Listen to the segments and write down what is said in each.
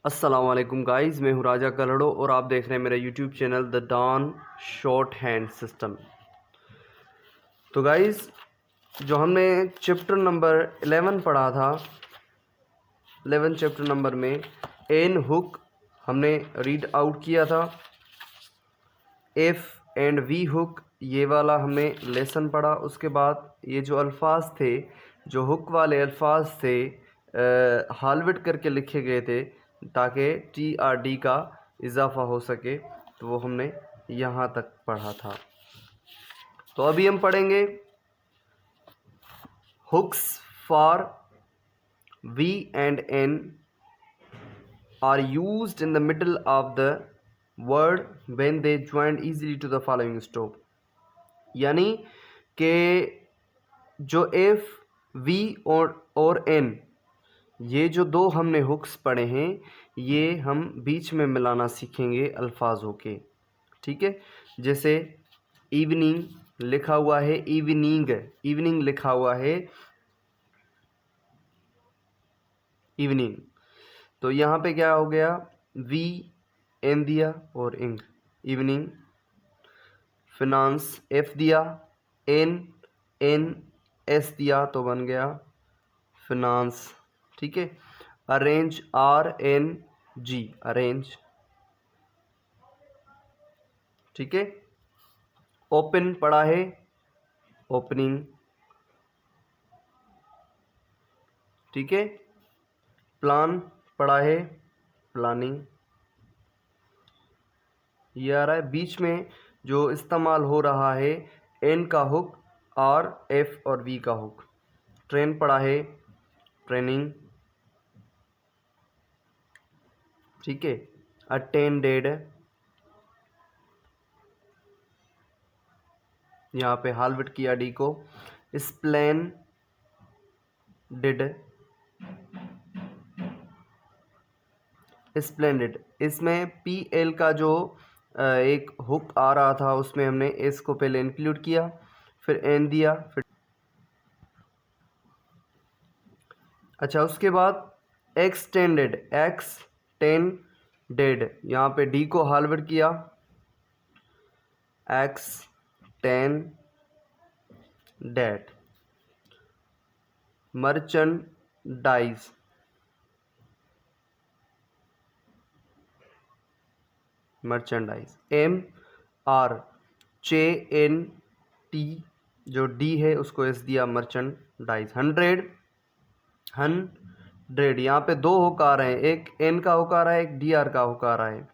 अस्सलाम वालेकुम गाइस, मैं हूँ राजा कलड़ो और आप देख रहे हैं मेरा YouTube channel the dawn shorthand system. तो गाइस, जो हमने चैप्टर नंबर 11 पढ़ा था, 11 चैप्टर नंबर में एन हुक हमने रीड आउट किया था। एफ एंड वी हुक ये वाला हमने लेसन पढ़ा। उसके बाद ये जो अल्फाज थे, जो हुक वाले अल्फाज थे, हालविट करके लिखे गए थे ताकि टी आर डी का इजाफा हो सके, तो वो हमने यहाँ तक पढ़ा था। तो अभी हम पढ़ेंगे hooks for V and N are used in the middle of the word when they joined easily to the following stop। यानी कि जो एफ वी और एन, ये जो दो हमने हुक्स पढ़े हैं, ये हम बीच में मिलाना सीखेंगे अल्फाजों के। ठीक है, जैसे इवनिंग लिखा हुआ है, इवनिंग, इवनिंग लिखा हुआ है, इवनिंग। तो यहाँ पे क्या हो गया, वी एन दिया और इंग, इवनिंग। फिनांस एफ दिया, एन एन एस दिया तो बन गया फिनांस। ठीक है, arrange R N G, arrange. ठीक है, ओपन पढ़ा है, ओपनिंग। ठीक है, प्लान पढ़ा है, प्लानिंग। ये आ रहा है बीच में जो इस्तेमाल हो रहा है एन का हुक और एफ और वी का हुक। ट्रेन पढ़ा है, ट्रेनिंग। ठीक है, अटेंडेड, यहाँ पे हालविट किया डी को। Spleen did, splendid. इसमें पी एल का जो एक हुक आ रहा था, उसमें हमने एस को पहले इंक्लूड किया, फिर एन दिया, फिर अच्छा उसके बाद एक्सटेंडेड, एक्सटेंडेड, यहाँ पे डी को हालविट किया, extended. Merchandise, merchandise. M R चे एन टी, जो डी है उसको एस दिया, मर्चेंडाइज। हंड्रेड, हंड्रेड, यहाँ पे दो हुक आ रहे हैं, एक एन का हुक आ रहा है, एक डी आर का हुक आ रहा है,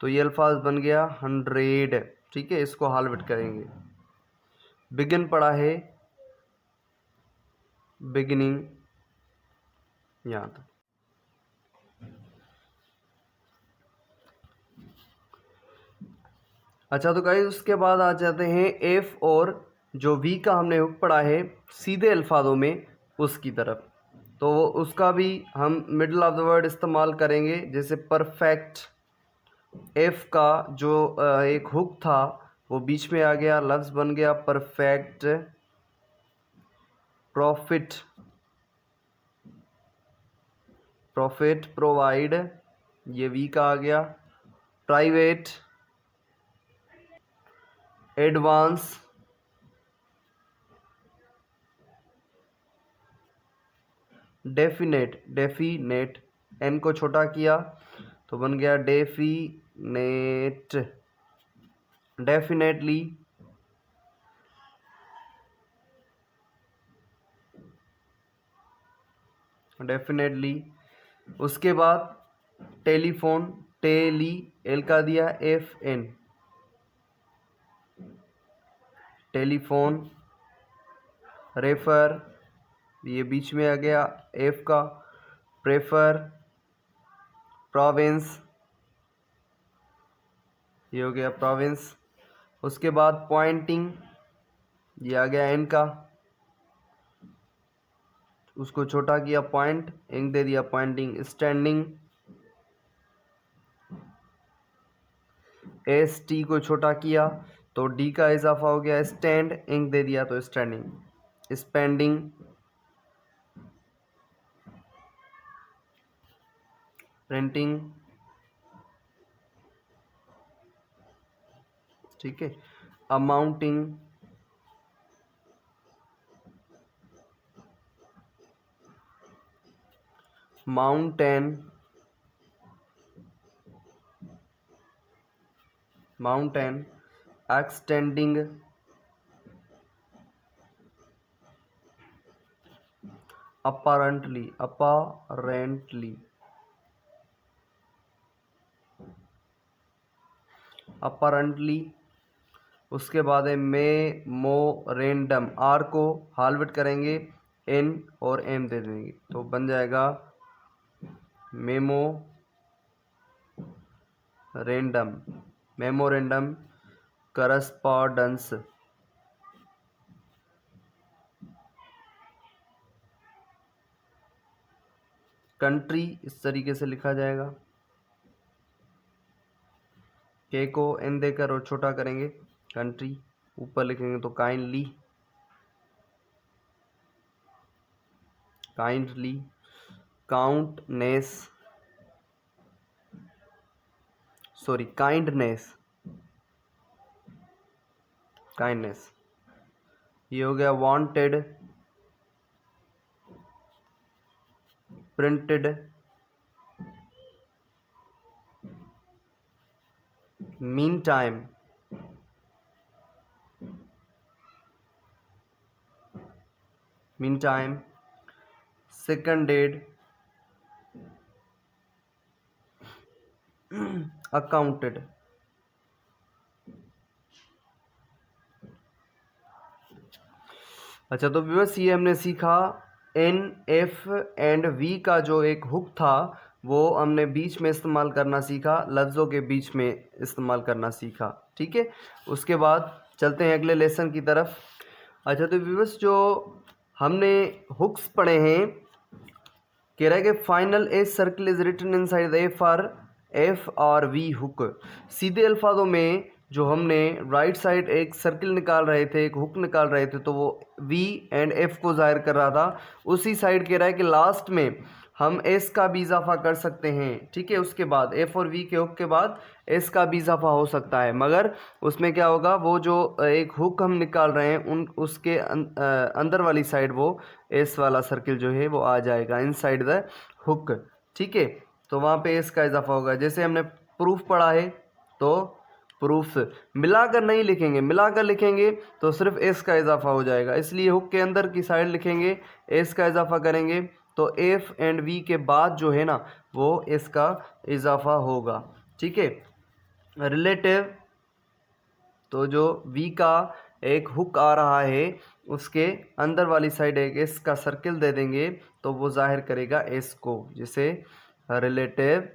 तो ये अल्फाज बन गया हंड्रेड। ठीक है, इसको हालविट करेंगे। बिगिन पढ़ा है, बिगिनिंग, यहाँ तक। अच्छा तो गाइस, उसके बाद आ जाते हैं एफ और जो वी का हमने हुक पढ़ा है सीधे अल्फाजों में उसकी तरफ, तो उसका भी हम मिडल ऑफ द वर्ड इस्तेमाल करेंगे। जैसे परफेक्ट, एफ का जो एक हुक था वो बीच में आ गया, लफ्ज बन गया परफेक्ट। प्रॉफिट, प्रॉफिट, प्रोवाइड, ये वी का आ गया। Private, advance, definite, definite, N को छोटा किया तो बन गया डेफिनेट। Definitely, definitely. उसके बाद टेलीफोन, टेली, एल का दिया एफ एन, टेलीफोन। रेफर, ये बीच में आ गया एफ का, प्रेफर। प्रोविंस, ये हो गया प्रोविंस। उसके बाद पॉइंटिंग, ये आ गया एन का, उसको छोटा किया पॉइंट, इंक दे दिया पॉइंटिंग। स्टैंडिंग, एस टी को छोटा किया तो डी का इजाफा हो गया स्टैंड, इंक दे दिया तो स्टैंडिंग। स्पेंडिंग, रेंटिंग, ठीक है, amounting, mountain, mountain, extending, apparently, apparently, apparently, उसके बाद है मेमोरेंडम, आर को हालवेट करेंगे, एन और एम दे देंगे तो बन जाएगा मेमोरेंडम, मेमोरेंडम, करस्पॉन्डेंस, कंट्री इस तरीके से लिखा जाएगा, के को एन देकर और छोटा करेंगे, कंट्री, ऊपर लिखेंगे तो kindly, kindly, countess, sorry kindness, kindness, ये हो गया wanted, printed, meantime, meantime, seconded, accounted, अच्छा तो व्यूअर्स ये हमने सीखा एन, एफ एंड वी का जो एक हुक था वो हमने बीच में इस्तेमाल करना सीखा, लफ्ज़ों के बीच में इस्तेमाल करना सीखा, ठीक है। उसके बाद चलते हैं अगले लेसन की तरफ। अच्छा तो व्यूअर्स जो हमने हुक्स पढ़े हैं, कह रहा है कि final a circle is written inside the F और वी हुक। सीधे अल्फाजों में जो हमने राइट साइड एक सर्कल निकाल रहे थे, एक हुक निकाल रहे थे, तो वो वी एंड एफ को जाहिर कर रहा था। उसी साइड कह रहा है कि लास्ट में हम एस का भी इजाफा कर सकते हैं, ठीक है। उसके बाद एफ और वी के हुक के बाद एस का भी इजाफा हो सकता है, मगर उसमें क्या होगा, वो जो एक हुक हम निकाल रहे हैं उसके अंदर वाली साइड वो एस वाला सर्किल जो है वो आ जाएगा इनसाइड द हुक, ठीक है। तो वहाँ पे एस का इजाफा होगा। जैसे हमने प्रूफ पढ़ा है तो प्रूफ मिलाकर नहीं लिखेंगे, मिलाकर लिखेंगे तो सिर्फ एस का इजाफा हो जाएगा, इसलिए हुक के अंदर की साइड लिखेंगे, एस का इजाफा करेंगे तो एफ एंड वी के बाद जो है ना वो एस का इजाफा होगा, ठीक है। रिलेटिव, तो जो वी का एक हुक आ रहा है उसके अंदर वाली साइड एक एस का सर्किल दे देंगे तो वो जाहिर करेगा एस को, जैसे रिलेटिव।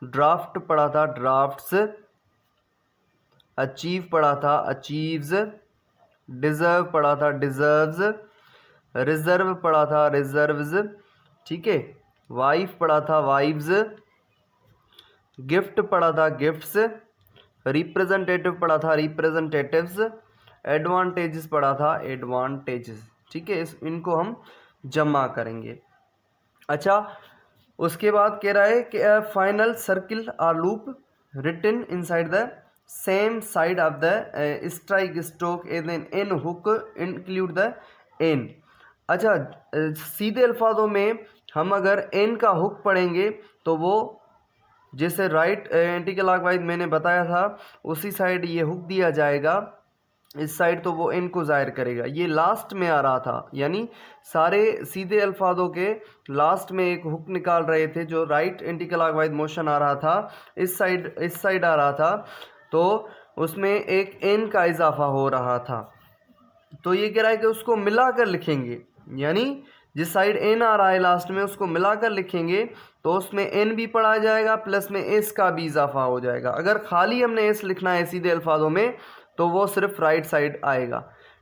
ड्राफ्ट पढ़ा था, ड्राफ्ट्स। अचीव पढ़ा था, अचीव्स। डिजर्व पढ़ा था, डिजर्व्स। रिजर्व पढ़ा था, रिजर्व्स, ठीक है। वाइफ पढ़ा था, वाइव्स। गिफ्ट पढ़ा था, गिफ्ट्स। रिप्रेजेंटेटिव पढ़ा था, रिप्रेजेंटेटिव्स। एडवांटेजेस पढ़ा था, एडवांटेजेस, ठीक है। इनको हम जमा करेंगे। अच्छा उसके बाद कह रहा है कि final circle or loop written inside the same side of the strike stroke in hook include the N. अच्छा सीधे अल्फाजों में हम अगर एन का हुक पढ़ेंगे तो वो जैसे राइट एंटी क्लॉकवाइज मैंने बताया था उसी साइड ये हुक दिया जाएगा, इस साइड तो वो एन को जाहिर करेगा। ये लास्ट में आ रहा था, यानी सारे सीधे अल्फाजों के लास्ट में एक हुक निकाल रहे थे जो राइट एंटी क्लॉकवाइज मोशन आ रहा था, इस साइड आ रहा था, तो उसमें एक एन का इजाफा हो रहा था। तो ये कह रहा है कि उसको मिलाकर लिखेंगे, यानी जिस साइड एन आ रहा है लास्ट में उसको मिलाकर लिखेंगे तो उसमें एन भी पढ़ा जाएगा प्लस में एस का भी इजाफा हो जाएगा। अगर खाली हमने एस लिखना है सीधे अल्फाजों में तो वो सिर्फ राइट साइड आएगा,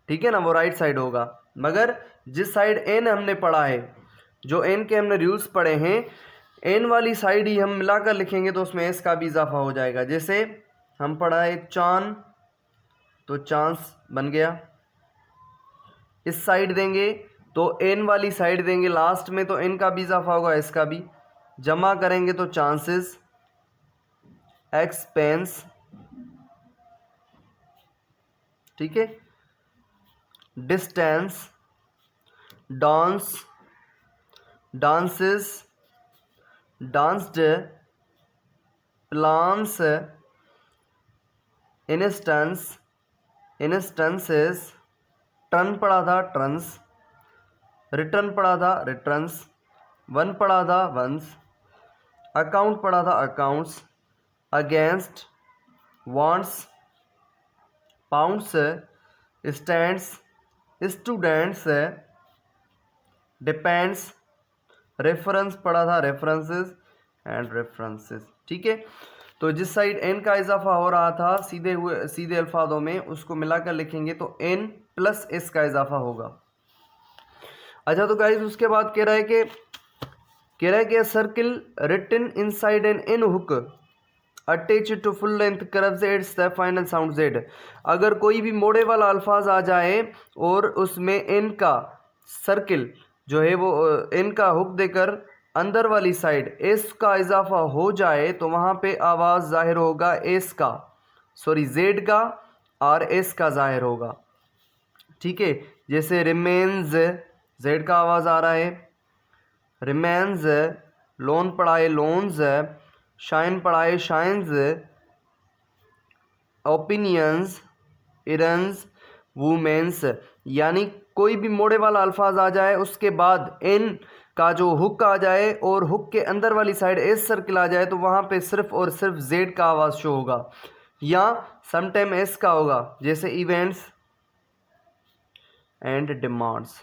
ठीक है ना, वो राइट साइड होगा। मगर जिस साइड एन हमने पढ़ा है, जो एन के हमने रूल्स पढ़े हैं, एन वाली साइड ही हम मिलाकर लिखेंगे तो उसमें एस का भी इजाफा हो जाएगा। जैसे हम पढ़ा है चांद, तो चांस बन गया। इस साइड देंगे तो एन वाली साइड देंगे लास्ट में तो एन का भी इजाफा होगा, एस का भी। जमा करेंगे तो चांसेस, एक्सपेंस, ठीक है, distance, dance, dances, danced, plans, instance, instances, turn पढ़ा था टर्न्स, रिटर्न पढ़ा था रिटर्न्स, वन पढ़ा था वंस, अकाउंट पढ़ा था accounts, against, wants, pounds, stands, students, depends, reference पढ़ा था रेफरेंसेस एंड रेफरेंसेस, ठीक है। तो जिस साइड एन का इजाफा हो रहा था सीधे अल्फाजों में, उसको मिलाकर लिखेंगे तो एन प्लस एस का इजाफा होगा। अच्छा, तो गाइस उसके बाद कह रहा है कि circle written inside N in hook attach to full length curve it's the final sound Z. अगर कोई भी मोड़े वाला अल्फाज आ जाए और उसमें एन का सर्किल जो है वो एन का हुक देकर अंदर वाली साइड एस का इजाफा हो जाए तो वहाँ पे आवाज़ जाहिर होगा जेड का और एस का जाहिर होगा, ठीक है। जैसे रिमेन्स, जेड का आवाज़ आ रहा है, रिमेन्स, लोन पढ़ाए लोन्स, शाइन पढ़ाए शाइन्स, ओपिनियंस, इरन्स, वुमेन्स। यानी कोई भी मोड़े वाला अल्फाज आ जाए उसके बाद एन का जो हुक आ जाए और हुक के अंदर वाली साइड एस सर्किल आ जाए तो वहाँ पे सिर्फ और सिर्फ जेड का आवाज़ शो होगा या समटाइम एस का होगा, जैसे इवेंट्स एंड डिमांड्स।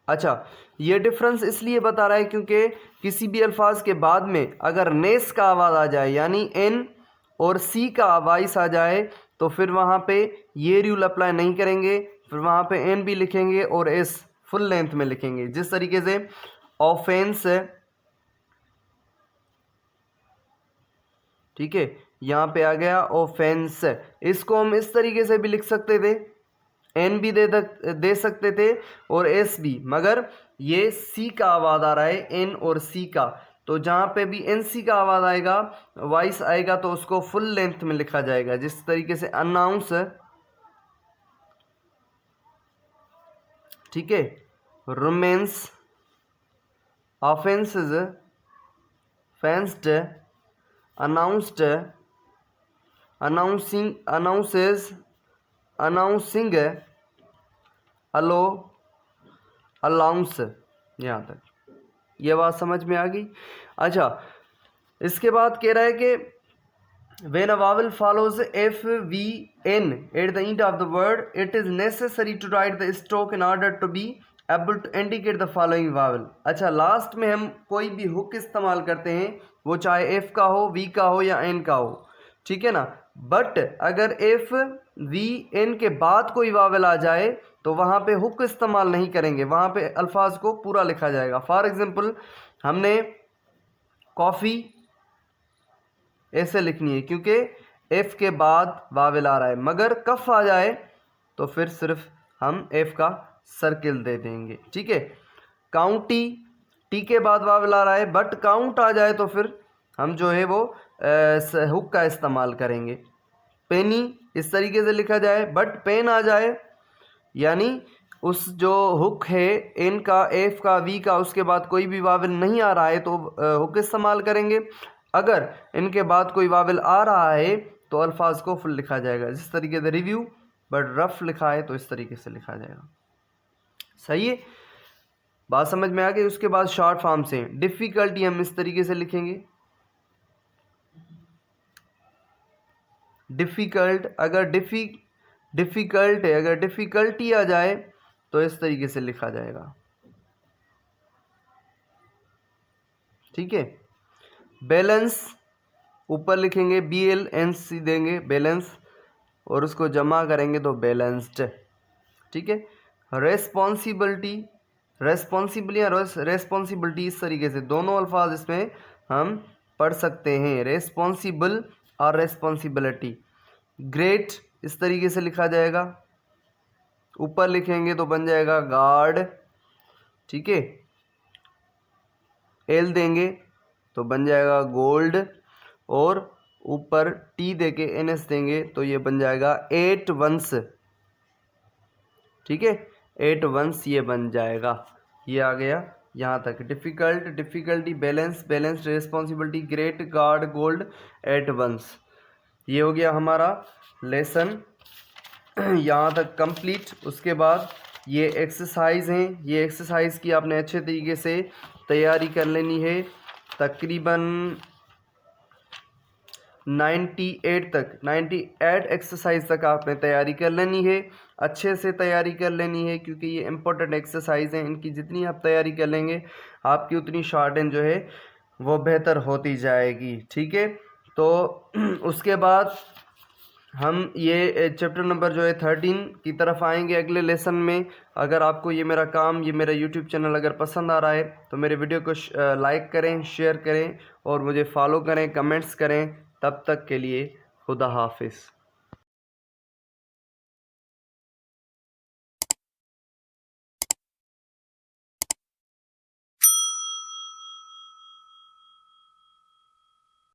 अच्छा, ये डिफरेंस इसलिए बता रहा है क्योंकि किसी भी अल्फाज के बाद में अगर नेस का आवाज़ आ जाए यानी एन और सी का वॉइस आ जाए तो फिर वहाँ पे ये रूल अप्लाई नहीं करेंगे, फिर वहाँ पे एन भी लिखेंगे और एस फुल लेंथ में लिखेंगे। जिस तरीके से ऑफेंस, ठीक है, यहाँ पे आ गया ऑफेंस, इसको हम इस तरीके से भी लिख सकते थे, एन भी दे सकते थे और एस भी, मगर ये सी का आवाज़ आ रहा है एन और सी का, तो जहाँ पे भी एन सी का आवाज़ आएगा वॉइस आएगा तो उसको फुल लेंथ में लिखा जाएगा। जिस तरीके से अनाउंस, ठीक है, romance, offences, fenced, announced, announcing, announces, announcing, allow, allowance. यहाँ तक ये बात समझ में आ गई। अच्छा, इसके बाद कह रहा है कि when a vowel follows FVN at the end of the word, it is necessary to write the stroke in order to be able to indicate the following vowel। अच्छा, लास्ट में हम कोई भी हुक इस्तेमाल करते हैं, वो चाहे F का हो, V का हो या N का हो, ठीक है ना। बट अगर FVN के बाद कोई वावल आ जाए तो वहाँ पे हुक इस्तेमाल नहीं करेंगे, वहाँ पे अल्फाज को पूरा लिखा जाएगा। फॉर एग्जांपल हमने कॉफ़ी ऐसे लिखनी है क्योंकि एफ के बाद वावल आ रहा है, मगर कफ आ जाए तो फिर सिर्फ हम एफ का सर्किल दे देंगे, ठीक है। काउंटी, टी के बाद वावल आ रहा है, बट काउंट आ जाए तो फिर हम जो है वो हुक का इस्तेमाल करेंगे। पेनी इस तरीके से लिखा जाए, बट पेन आ जाए यानी उस जो हुक है एन का, एफ का, वी का, उसके बाद कोई भी वावल नहीं आ रहा है तो हुक इस्तेमाल करेंगे। अगर इनके बाद कोई वावल आ रहा है तो अल्फाज को फुल लिखा जाएगा। जिस तरीके से रिव्यू बट रफ लिखा है तो इस तरीके से लिखा जाएगा। सही है, बात समझ में आ गई। उसके बाद शॉर्ट फॉर्म से डिफ़िकल्टी हम इस तरीके से लिखेंगे, डिफ़िकल्ट, अगर डिफ़िकल्ट है, अगर डिफ़िकल्टी आ जाए तो इस तरीके से लिखा जाएगा, ठीक है। बैलेंस ऊपर लिखेंगे BLNC देंगे बैलेंस, और उसको जमा करेंगे तो बैलेंस्ड, ठीक है। रेस्पॉन्सिबिलिटी, रेस्पॉन्सिबल या रेस्पॉन्सिबिलिटी, इस तरीके से दोनों अल्फाज इसमें हम पढ़ सकते हैं, रेस्पॉन्सिबल और रेस्पॉन्सिबिलिटी। ग्रेट इस तरीके से लिखा जाएगा, ऊपर लिखेंगे तो बन जाएगा गार्ड, ठीक है। एल देंगे तो बन जाएगा गोल्ड, और ऊपर टी देके NS देंगे तो ये बन जाएगा 8 वंश। ठीक है, 8 वंश ये बन जाएगा। ये आ गया यहाँ तक। Difficult, difficulty, balance, balance, responsibility, great, guard, gold, 8 वंश। ये हो गया हमारा लेसन यहाँ तक कंप्लीट। उसके बाद ये एक्सरसाइज हैं, ये एक्सरसाइज की आपने अच्छे तरीके से तैयारी कर लेनी है। तकरीबन 98 एक्सरसाइज तक आपने तैयारी कर लेनी है, अच्छे से तैयारी कर लेनी है, क्योंकि ये इंपॉर्टेंट एक्सरसाइज हैं। इनकी जितनी आप तैयारी कर लेंगे आपकी उतनी शॉर्ट एंड जो है वो बेहतर होती जाएगी। ठीक है, तो उसके बाद हम ये चैप्टर नंबर जो है 13 की तरफ आएंगे अगले लेसन में। अगर आपको ये मेरा काम, ये मेरा यूट्यूब चैनल अगर पसंद आ रहा है तो मेरे वीडियो को लाइक करें, शेयर करें और मुझे फॉलो करें, कमेंट्स करें। तब तक के लिए खुदा हाफिज़।